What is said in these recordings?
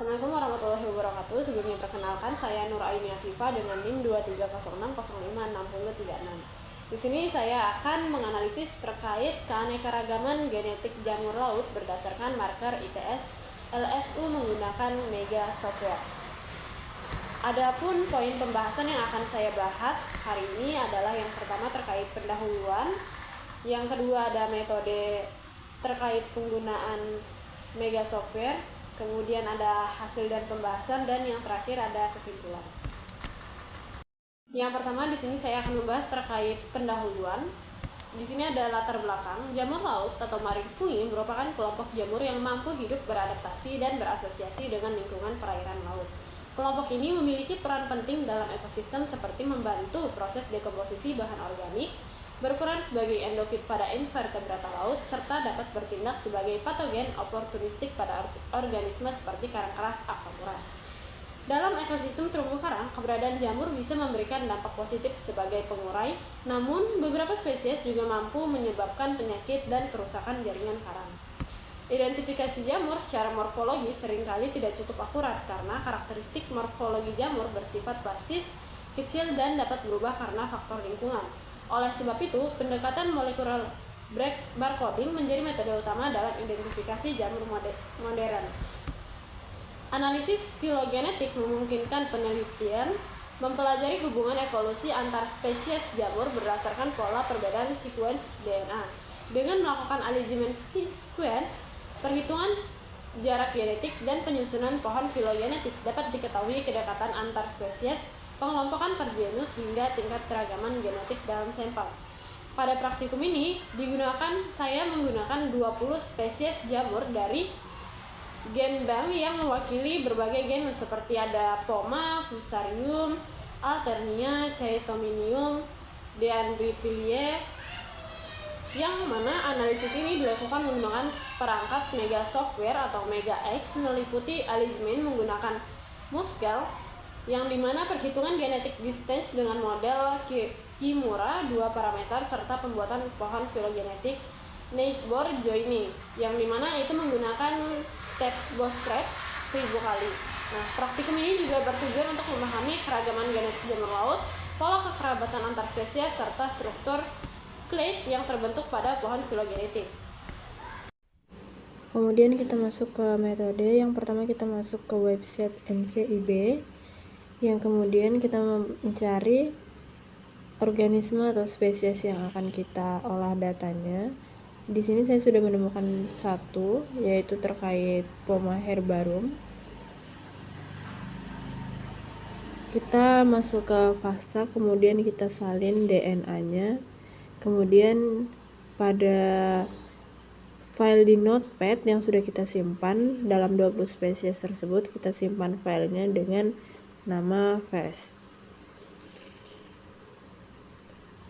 Assalamualaikum warahmatullahi wabarakatuh. Sebelumnya perkenalkan, saya Nur Aini Afifa dengan NIM 2306056036. Di sini saya akan menganalisis terkait keanekaragaman genetik jamur laut berdasarkan marker ITS LSU menggunakan Mega Software. Adapun poin pembahasan yang akan saya bahas hari ini adalah yang pertama terkait pendahuluan, yang kedua ada metode terkait penggunaan Mega Software, kemudian ada hasil dan pembahasan, dan yang terakhir ada kesimpulan. Yang pertama di sini saya akan membahas terkait pendahuluan. Di sini ada latar belakang. Jamur laut atau marine fungi merupakan kelompok jamur yang mampu hidup beradaptasi dan berasosiasi dengan lingkungan perairan laut. Kelompok ini memiliki peran penting dalam ekosistem seperti membantu proses dekomposisi bahan organik, berperan sebagai endofit pada invertebrata laut, serta dapat bertindak sebagai patogen oportunistik pada organisme seperti karang keras aquatura. Dalam ekosistem terumbu karang, keberadaan jamur bisa memberikan dampak positif sebagai pengurai, namun beberapa spesies juga mampu menyebabkan penyakit dan kerusakan jaringan karang. Identifikasi jamur secara morfologis seringkali tidak cukup akurat karena karakteristik morfologi jamur bersifat plastis, kecil, dan dapat berubah karena faktor lingkungan. Oleh sebab itu, pendekatan molekular barcoding menjadi metode utama dalam identifikasi jamur modern. Analisis filogenetik memungkinkan penelitian mempelajari hubungan evolusi antar spesies jamur berdasarkan pola perbedaan sekuens DNA. Dengan melakukan alignment sequence, perhitungan jarak genetik, dan penyusunan pohon filogenetik dapat diketahui kedekatan antar spesies, pengelompokan per genus, hingga tingkat keragaman genetik dalam sampel. Pada praktikum ini saya menggunakan 20 spesies jamur dari gen bank yang mewakili berbagai genus seperti ada Poma, Fusarium, Alternia, Chaetominium, Deandriphyllae, yang mana analisis ini dilakukan menggunakan perangkat Mega Software atau Mega X, meliputi alignment menggunakan Muskel, yang dimana perhitungan genetic distance dengan model Kimura 2 parameter, serta pembuatan pohon filogenetik neighbor joining, yang dimana itu menggunakan step bootstrap 1000 kali. Nah, praktikum ini juga bertujuan untuk memahami keragaman genetik jamur laut, pola kekerabatan antar spesies, serta struktur clade yang terbentuk pada pohon filogenetik. Kemudian kita masuk ke metode. Yang pertama kita masuk ke website NCIB, yang kemudian kita mencari organisme atau spesies yang akan kita olah datanya. Di sini saya sudah menemukan satu, yaitu terkait Poma herbarum. Kita masuk ke FASTA, kemudian kita salin DNA-nya. Kemudian pada file di notepad yang sudah kita simpan dalam 20 spesies tersebut, kita simpan filenya dengan nama FAST.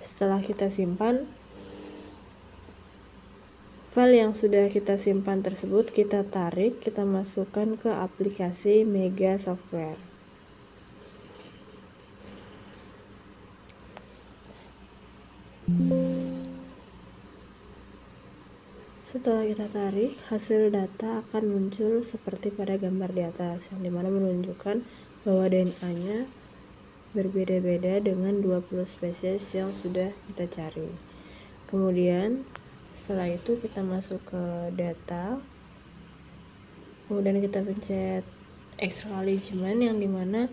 Setelah kita simpan, file yang sudah kita simpan tersebut kita tarik, kita masukkan ke aplikasi Mega Software. Setelah kita tarik, hasil data akan muncul seperti pada gambar di atas, yang dimana menunjukkan bahwa DNA-nya berbeda-beda dengan 20 spesies yang sudah kita cari. Kemudian setelah itu kita masuk ke data, kemudian kita pencet acknowledgement, yang dimana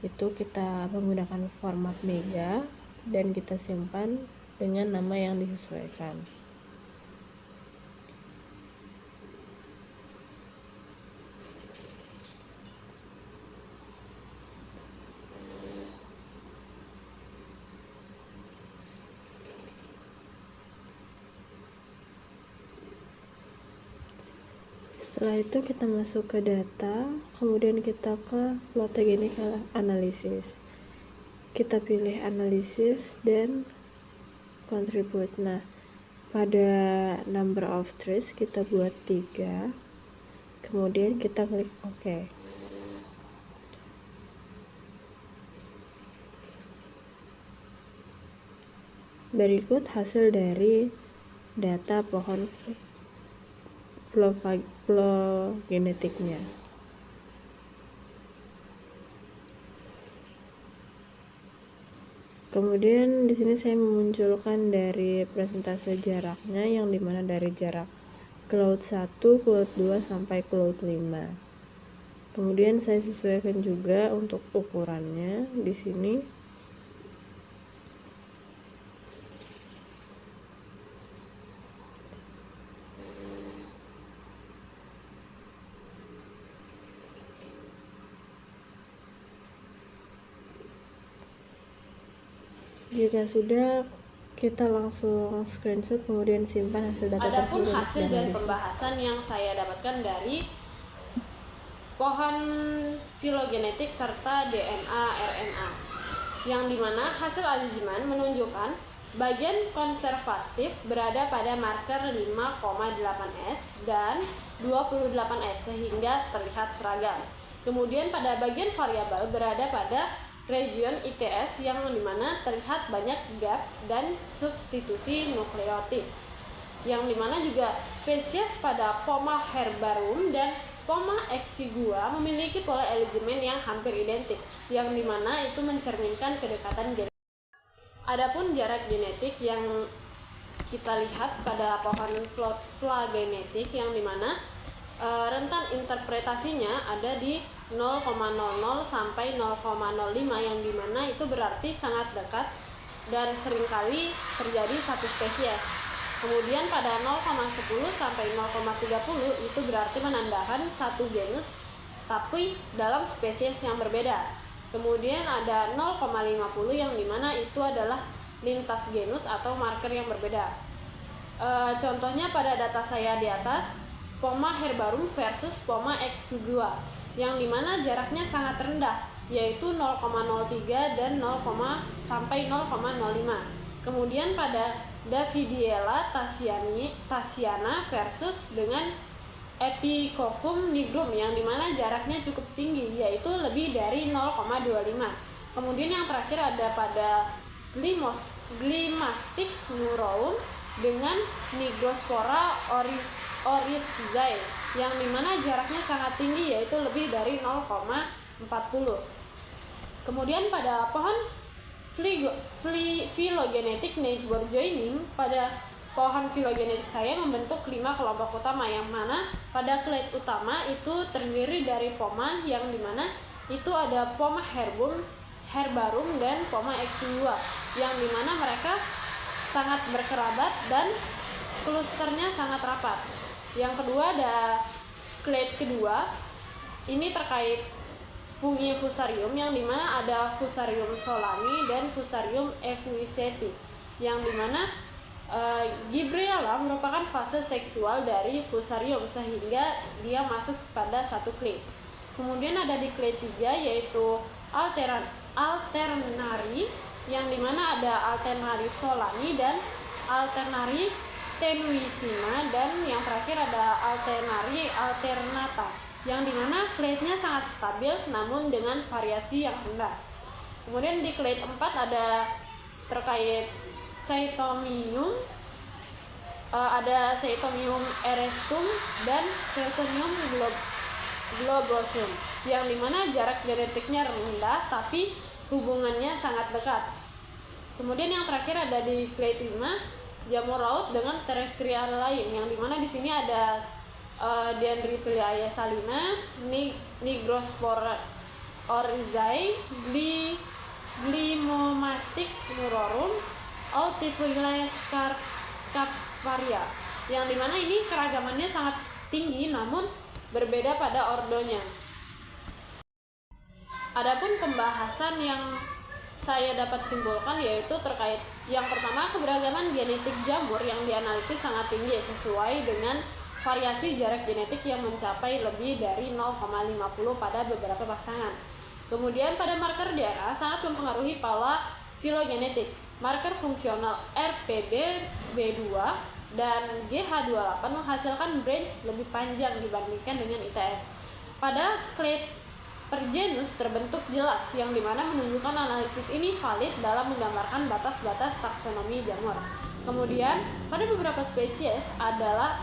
itu kita menggunakan format Mega dan kita simpan dengan nama yang disesuaikan. Setelah itu kita masuk ke data, kemudian kita ke phylogenetic analysis. Kita pilih analisis dan contribute. Nah, pada number of trees kita buat 3. Kemudian kita klik OK. Berikut hasil dari data pohon filogenetiknya. Kemudian di sini saya memunculkan dari persentase jaraknya, yang dimana dari jarak cloud 1, cloud 2 sampai cloud 5. Kemudian saya sesuaikan juga untuk ukurannya di sini. Jika sudah, kita langsung screenshot kemudian simpan hasil data Adapun tersebut. hasil dan pembahasan yang saya dapatkan dari pohon filogenetik serta DNA RNA, yang dimana hasil alignment menunjukkan bagian konservatif berada pada marker 5,8S dan 28S sehingga terlihat seragam. Kemudian pada bagian variabel berada pada region ITS yang dimana terlihat banyak gap dan substitusi nukleotid, yang dimana juga spesies pada Poma herbarum dan Poma exigua memiliki pola alignment yang hampir identik, yang dimana itu mencerminkan kedekatan genetik. Adapun jarak genetik yang kita lihat pada pohon flagenetik, yang dimana rentan interpretasinya ada di 0,00 sampai 0,05, yang dimana itu berarti sangat dekat dan seringkali terjadi satu spesies. Kemudian pada 0,10 sampai 0,30 itu berarti menandakan satu genus tapi dalam spesies yang berbeda. Kemudian ada 0,50 yang dimana itu adalah lintas genus atau marker yang berbeda. Contohnya pada data saya di atas, Poma herbarum versus Poma exigua, yang dimana jaraknya sangat rendah, yaitu 0,03 dan 0, sampai 0,05. Kemudian pada Davidiella thasiana versus dengan Epicoccum nigrum, yang dimana jaraknya cukup tinggi, yaitu lebih dari 0,25. Kemudian yang terakhir ada pada Glimastix murorum dengan Nigrospora oryzae, yang dimana jaraknya sangat tinggi, yaitu lebih dari 0,40. Kemudian pada pohon filogenetik neighbor joining, pada pohon filogenetik saya membentuk 5 kelompok utama, yang mana pada clade utama itu terdiri dari Poma, yang dimana itu ada Poma herbarum dan Poma exigua, yang dimana mereka sangat berkerabat dan klusternya sangat rapat. Yang kedua ada clade kedua, ini terkait Fungifusarium, yang dimana ada Fusarium solani dan Fusarium equiseti, yang dimana Gibriella merupakan fase seksual dari Fusarium sehingga dia masuk pada satu clade. Kemudian ada di clade 3 yaitu Alternari, yang dimana ada Alternari solani dan Alternari tenuissima, dan yang terakhir ada Alternari alternata, yang dimana clade-nya sangat stabil namun dengan variasi yang rendah. Kemudian di clade 4 ada terkait Seitomyum, ada Seitomyum erestum dan Seitomyum globosum, yang dimana jarak genetiknya rendah tapi hubungannya sangat dekat. Kemudian yang terakhir ada di clade 5 jamur laut dengan terestrial lain, yang dimana di sini ada Dendriphyllaea salina, Nigrospora oryzae, Glimomastix murorum, Autiphyllaea scaparia, yang dimana ini keragamannya sangat tinggi namun berbeda pada ordonya. Adapun pembahasan yang saya dapat simpulkan yaitu terkait yang pertama, keberagaman genetik jamur yang dianalisis sangat tinggi sesuai dengan variasi jarak genetik yang mencapai lebih dari 0,50 pada beberapa pasangan. Kemudian pada marker DNA sangat mempengaruhi pola filogenetik. Marker fungsional RPD B2 dan GH28 menghasilkan branch lebih panjang dibandingkan dengan ITS. Pada clade per genus terbentuk jelas, yang dimana menunjukkan analisis ini valid dalam menggambarkan batas-batas taksonomi jamur. Kemudian pada beberapa spesies ada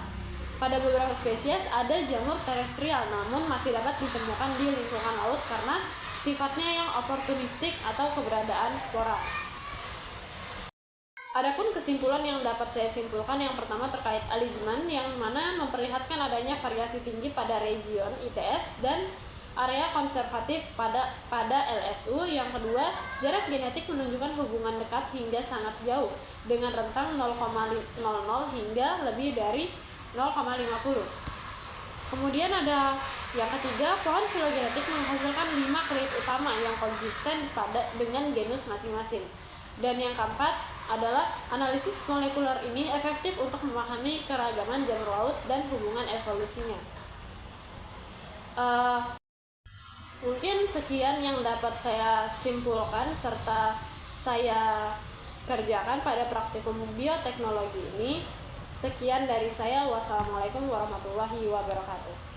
jamur terestrial namun masih dapat ditemukan di lingkungan laut karena sifatnya yang oportunistik atau keberadaan spora. Adapun kesimpulan yang dapat saya simpulkan, yang pertama terkait alignment, yang mana memperlihatkan adanya variasi tinggi pada region ITS dan area konservatif pada LSU. Yang kedua, jarak genetik menunjukkan hubungan dekat hingga sangat jauh dengan rentang 0,00 hingga lebih dari 0,50. Kemudian ada yang ketiga, pohon filogenetik menghasilkan 5 kredit utama yang konsisten dengan genus masing-masing. Dan yang keempat adalah analisis molekuler ini efektif untuk memahami keragaman jamur laut dan hubungan evolusinya. Mungkin sekian yang dapat saya simpulkan serta saya kerjakan pada praktikum bioteknologi ini. Sekian dari saya. Wassalamualaikum warahmatullahi wabarakatuh.